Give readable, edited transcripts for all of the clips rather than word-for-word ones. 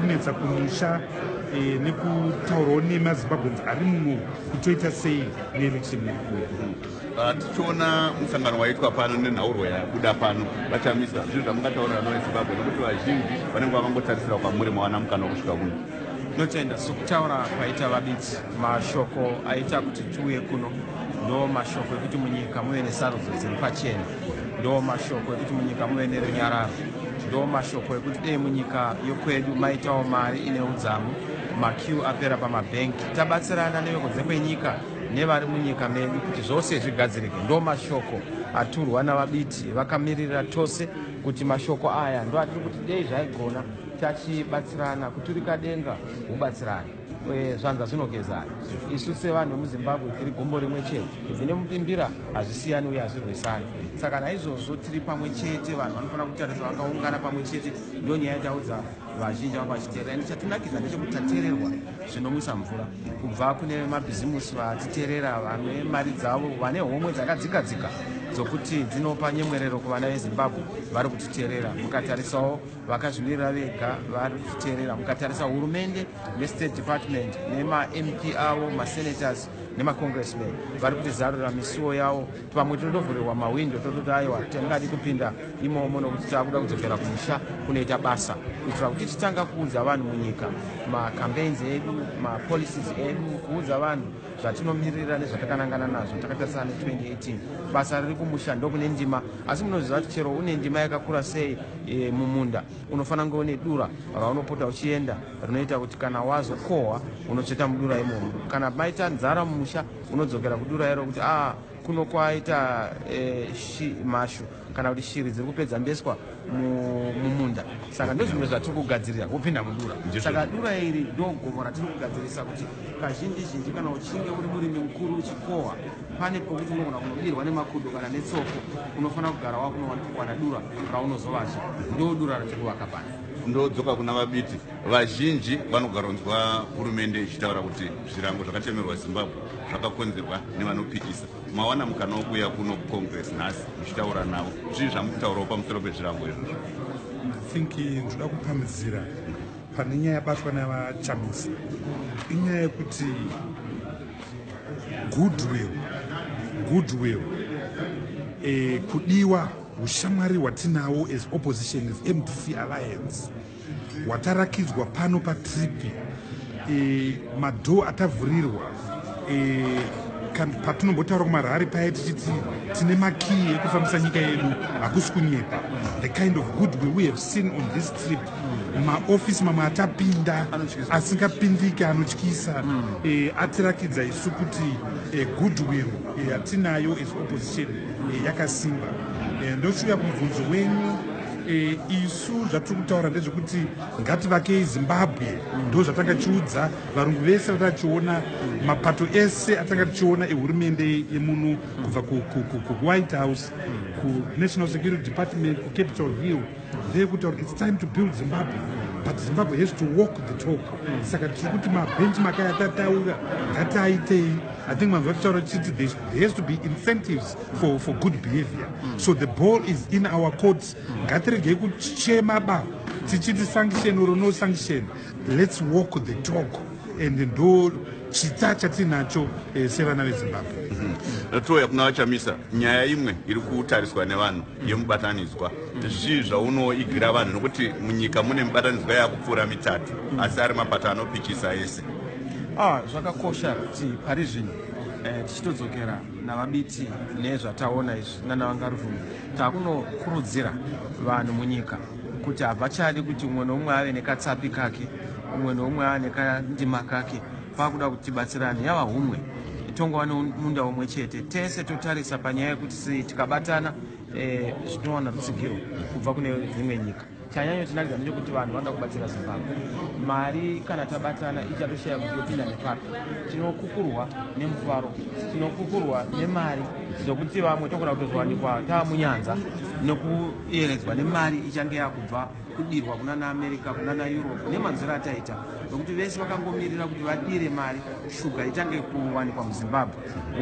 kunetsa kumusha nekutaurawo nemazimbabweans ari muno kutoita sei neelection iri. Tichiona musangano waitwa pano nenhaurwa yabuda pano vachamisa zvinhu zvamungataurira novezimbabwe nokuti vazhinji vanenge vakangotarisira kwamuri mawana mukana wokusvika kuno. Notenda sokutaura kwaita vabiti mashoko aita kuti tiuye kuno ndo mashoko ekuti munyika muve nesarudzo dziri pachena, ndo mashoko ekuti munyika muve nerunyararo, ndo mashoko ekuti dei munyika yokwedu maitawo mari ine udzamu, makiu apera pamabhengi, tabatsirana nevekunze kwenyika nevari munyika medu kuti zvose zvigadzirike. Ndo mashoko aturwa navabiti vakamirira tose kuti mashoko aya ndo atiri kuti dei zvaigona tachibatsirana kuturika denga ubatsirana zvanza zvinogezana. Isu sevanhu vemuzimbabwe tiri gombo rimwe chete, zvine mupimbira hazvisiyani uye hazvirwisani. Saka naizvozvo tiri pamwe chete, vanhu vanofanira kutarisa vakaungana pamwe chete. Ndo nyaya yataudza vazhinji vanga vachiteerera. Chatinakidza ndechekuti tateererwa zvinomwisa mvura kubva kune mabhizimusi vatiteerera, vane mari dzavo, vane homwe dzakadzikadzika dzokuti dzinopa nyemwerero kuvana vezimbabwe vari kutiteerera. Mukatarisawo vakazvimirira vega vari kutiteerera, mukatarisa hurumende nestate department nemamp avo, masenators nemacongressmen vari kutizarura misuwo yavo. Pamwe tinodovhurirwa mawindo tototi aiwa tingadi kupinda imomo nokuti takuda kudzokera kumusha kunoita basa, kuitira kuti titanga kuudza vanhu munyika macampaigns edu, mapolicies edu, kuudza vanhu zvatinomirira nezvatakanangana nazvo takatarisana ne2018. Basa riri kumusha ndokune ndima, asi munoziva kuti chero une ndima yakakura sei mumunda unofanira kunge une dura raunopota uchienda rinoita kuti kana wazokohwa unotsveta mudura imomo. Kana maita nzara mumusha unodzokera kudura iro kuti kuno kwaita mashu kana kuti shiri dziri kupedza mbeswa mumunda. Saka ndozvimwe zvatiri kugadzirira kupinda mudura. Saka dura iri ndo gomo ratiri kugadzirisa kuti kazhinji zhinji kana uchinge uri murimi mukuru uchikohwa, pane pokuti unogona kunobirwa nemakudo kana netsoko, unofanira kugara wakunowana dura raunozovazha. Ndo dura ratiri kuvaka pano. Ndodzoka kuna vabiti vazhinji vanogaronzwa hurumende ichitaura kuti zvirango zvakatemerwa Zimbabwe zvakakonzerwa nevanopikisa. Mawana mukana wokuya kuno kucongress nhasi muchitaura navo, zvii zvamukutaurawo pamusoro pezvirango izvozvo? I think ndoda kupamhidzira pane nyaya yabatwa navachamisa, inyaya yekuti goodwill kudiwa ushamwari hwatinawo as opposition as MDC alliance hwatarakidzwa pano patripi, madhoo atavhurirwa patinombotaura kumarari paya tichiti tine makii ekufambisa nyika yedu hakusi kunyepa. The kind of goodwill we have seen on this trip, maofisi mamwe atapinda asingapindiki anotyisa, atirakidza isu kuti goodwill yatinayo as opposition yakasimba. Ndosvika kumubvunzo wenyu, isu zvatiri kutaura ndezvekuti ngativakei Zimbabwe. Ndo zvatanga tichiudza varungu vese vatanga tichiona, mapato ese atanga tichiona ehurumende yemuno, kubva kuWhite House, kuNational Security Department, kuCapitol Hill, ndeyekutaura it's time to build Zimbabwe, but Zimbabwe has to walk the talk. Saka tiri kuti mabenchmark aya tataura ngatiaitei. I think there has to be incentives for good behavior. So the ball is in our courts. Ngatirege kuchema ba tichiti sanction or no sanction. Let's walk the talk and ndo chita chatinacho sevana veZimbabwe. Toya kuna vachamisa, nyaya imwe iri kutariswa nevanhu yemubatanidzwa. Zvii zvaunoigira vanhu nokuti munyika mune mubatanidzwa yakupfuura mitatu asi ari mapato anopikisa ese? Zvakakosha kuti pari zvino tichitodzokera navabiti nezvataona izvi nanavangarufume takunokurudzira vanhu munyika kuti havachadi kuti umwe noumwe ave nekatsapi kake, umwe noumwe ave nekandima kake. Pakuda kuti tibatsirane yava humwe, tongova nemunda umwe chete, tese totarisa panyaya yekuti tikabatana zvinowana rutsigiro kubva kune dzimwe nyika. Chanyanya tinakidza ndechekuti vanhu vanoda kubatsira Zimbabwe. Mari kana tabatana ichatoshaya kuti yopinda nepapi. Tinokukurwa nemufaro, tinokukurwa nemari dzokuti vamwe togona kutozowanikwa taamunyanza nokuyeredzwa nemari ichange yakubva kudirwa kuna naAmerica, kuna naEurope nemanzira ataita, nokuti vese vakangomirira kuti vadire mari shuga itange kuwanikwa muZimbabwe,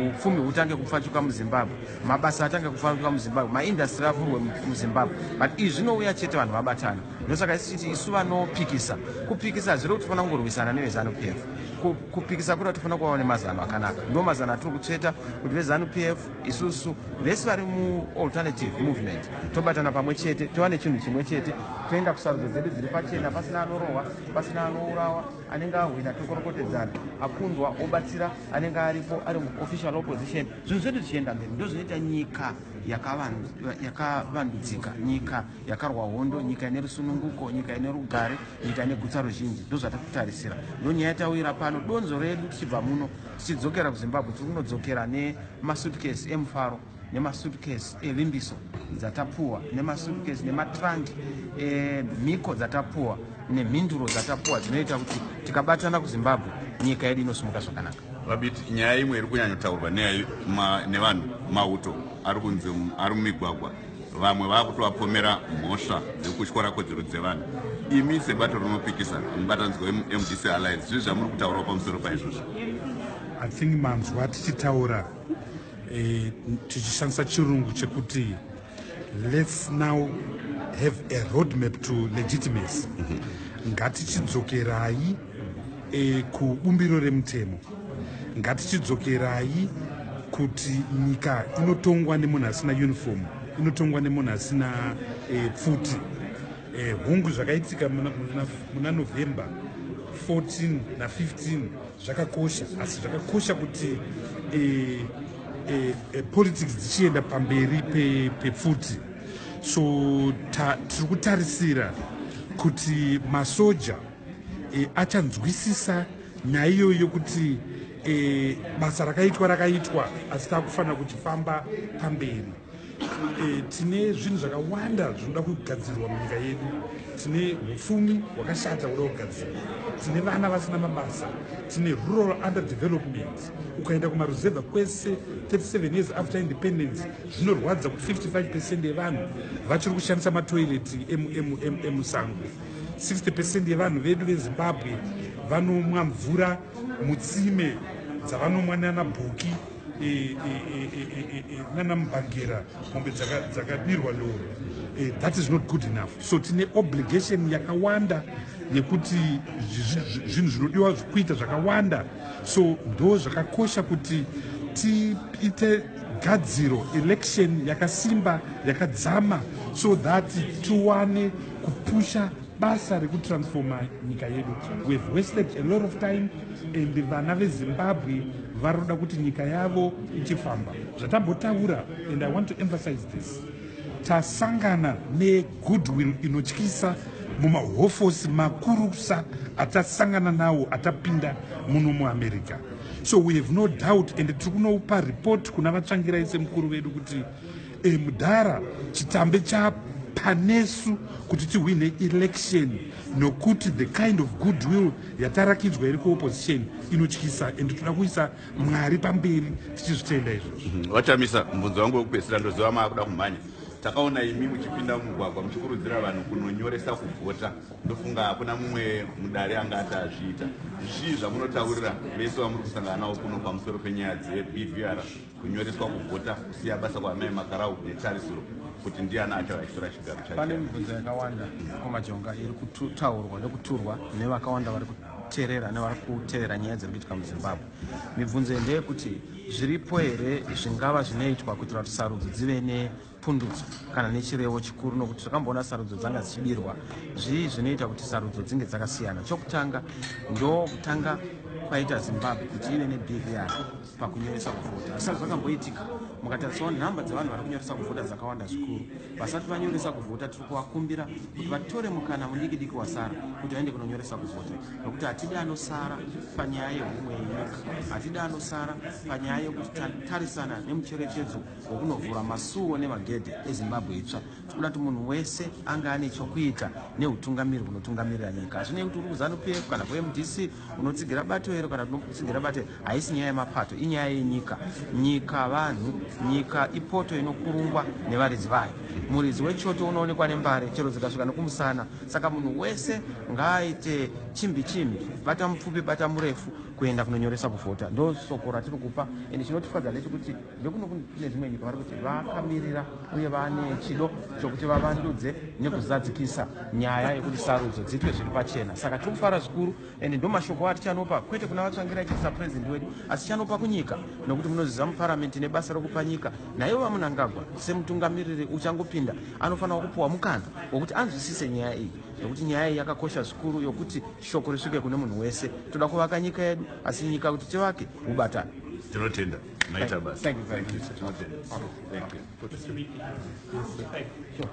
upfumi hutange kupfachukwa muZimbabwe, mabasa atange kupfachukwa muZimbabwe, maindastry avhurwe muZimbabwe. But izvi zvinouya chete vanhu vabatana. ndosaka isiti isu vanopikisa kupikisa zviri kuti tifana kungorwisana nevezanu-pf kupikisa kuti tifana kuvawo nemazano akanaka ndo mazano atiri kutsveta kuti vezanu-pf isusu vese vari mualternative movement tobatana pamwe chete towane chinhu chimwe chete toenda kusarudzo dzedu dziri pachena pasina anorohwa pasina anourawa anenge ahwina tokorokotedzana akundwa obatsira anenge aripo ari muofficial opposition zvinhu zvedu tichienda mberi ndo zvinoita nyika yakavandudzika nyika yakarwa hondo nyika ine rusununguko nyika ine rugare nyika ine gutsa ruzhinji ndo zvatakutarisira ndo nyaya yatawira pano donzo redu tichibva muno tichidzokera kuzimbabwe tiri kunodzokera nemasuitcase emufaro nemasuitcase elimbiso dzatapuwa nemasuitcase nematrangi mhiko dzatapuwa nemhinduro dzatapuwa dzinoita kuti tikabatana kuzimbabwe nyika yedu inosimuka zvakanaka. Vabiti nyaya imwe iri kunyanyotaurwa nevanhu mauto ari mumigwagwa vamwe vakutovapomera mhosva dzekutyora kodzero dzevanhu imi sebato rinopikisa mubatanidzwa weMDC Alliance zvizvi zvamuri kutaurawo pamusoro paizvozvo? I think manzwa tichitaura tichishandisa chirungu chekuti let's now have a roadmap to legitimacy. Ngatichidzokerai kubumbiro remutemo, ngatichidzokerai kuti nyika inotongwa nemunhu asina uniform, inotongwa nemunhu asina pfuti. Hungu zvakaitika muna November 14 na15 zvakakosha, asi zvakakosha kuti politics dzichienda pamberi pepfuti. So tiri kutarisira kuti masoja achanzwisisa nyaya iyoyo yokuti basa rakaitwa asi takufanira kuchifamba pamberi. Tine zvinhu zvakawanda zvinoda kugadzirwa munyika yedu. Tine hupfumi hwakashata hunoda kugadzirwa, tine vana vasina mabasa, tine rural underdevelopment. Ukaenda kumaruzevha kwese 37 years after independence zvinorwadza kuti 55% yevanhu vachiri kushandisa matoileti emusango. 60% yevanhu vedu veZimbabwe vanomwa mvura mutsime dzavanomwa nana bhuki nana mbangera mombe dzakadirwa loro. That is not good enough. So tine obligation yakawanda yekuti zvinhu zvinodiwa kuita zvakawanda. So ndo zvakakosha kuti tiite gadziro election yakasimba yakadzama so that tiwane kupusha basa rekutransforma nyika yedu. We have wasted a lot of time and vana veZimbabwe varoda kuti nyika yavo ichifamba. Zvatambotaura, and I want to emphasize this, tasangana negoodwill inotyisa mumahofosi makurusa atasangana nawo atapinda muno muAmerica. So we have no doubt, and tiri kunopa report kuna vatsvangirai semukuru vedu kuti mudhara chitambe chapanesu kuti tihwine election nokuti the kind of goodwill yatarakidzwa iri kuopposition inotyisa, and toda kuisa Mwari pamberi tichizvitenda izvozvo. Vatamisa, mubvunzo wangu wekupedzisira ndoziva maakuda kumhanya. Takaona imi muchipinda mumugwagwa muchikurudzira vanhu kunonyoresa kuvhota. Ndofunga hakuna mumwe mudare anga atazviita. Zvii zvamunotaurira vese vamuri kusangana navo kuno pamusoro penyaya dzeBVR kunyoreswa kuvhota kusiya basa kwaamai makarau netarisiro kuti ndiani achava achitora chigaro chake? Pane mibvunzo yakawanda kumajonga iri kutaurwa nekuturwa nevakawanda vari kuteerera nevari kuteerera nyaya dziri kuitika muZimbabwe. Mibvunzo ndeyekuti zviripo here zvingava zvinoitwa kuitira kuti sarudzo dzive nepundutso kana nechirevo chikuru, nokuti takamboona sarudzo dzanga dzichidirwa. Zvii zvinoita kuti sarudzo dzinge dzakasiyana? Chokutanga ndokutanga kwaita Zimbabwe kuti ive neBVR pakunyoresa kuvhota. Asi zvakamboitika mukatarisawo nhamba dzevanhu vari kunyoresa kuvhota dzakawanda zvikuru. Vasati vanyoresa kuvhota tiri kuvakumbira kuti vatore mukana mudiki wasara kuti vaende kunonyoresa kuvhota, nokuti hatidi anosara panyaya yehumwe yenyika, hatidi anosara panyaya yekutarisana nemucherechedzo wekunovhura masuo nemagedhe eZimbabwe itsva. Tikuda kuti munhu wese anga ane chokuita neutungamiri hunotungamirira nyika. Hazvinei kuti uri kuZanu-PF kana kuMDC unotsigira bato here kana unotsigira bato, haisi nyaya yemapato, inyaya yenyika. Nyika vanhu, nyika ipoto inokurungwa nevaridzi vayo. Muridzi wechoto unoonekwa nembare chero dzikasvika nokumusana. Saka munhu wese ngaaite chimbi bata mupfupi bata murefu kuenda kunonyoresa kuvhota. Ndo soko ratiri kupa, ende chinotifadza ndechekuti ndekuno kune dzimwe nyika vari kuti vakamirira uye vane chido chokuti vavandudze nekuzadzikisa nyaya yekuti sarudzo dziitwe zviri pachena. Saka tiri kufara zvikuru, ende ndo mashoko atichanopa kwete kuna vatsvangira ichisa president wedu, asi chanopa kunyika, nokuti munoziva muparamende nebasa rokupa nyika. Naivo Mnangagwa semutungamiriri uchangopinda anofanira kupuwa mukana wokuti anzwisise nyaya iyi, nokuti nyaya iyi yakakosha zvikuru yokuti shoko risvike kune munhu wese. Toda kuvaka nyika yedu, asi nyika kuti tivake ubatana. Tinotenda maita basa. Thank you very much. Tinotenda. Thank you.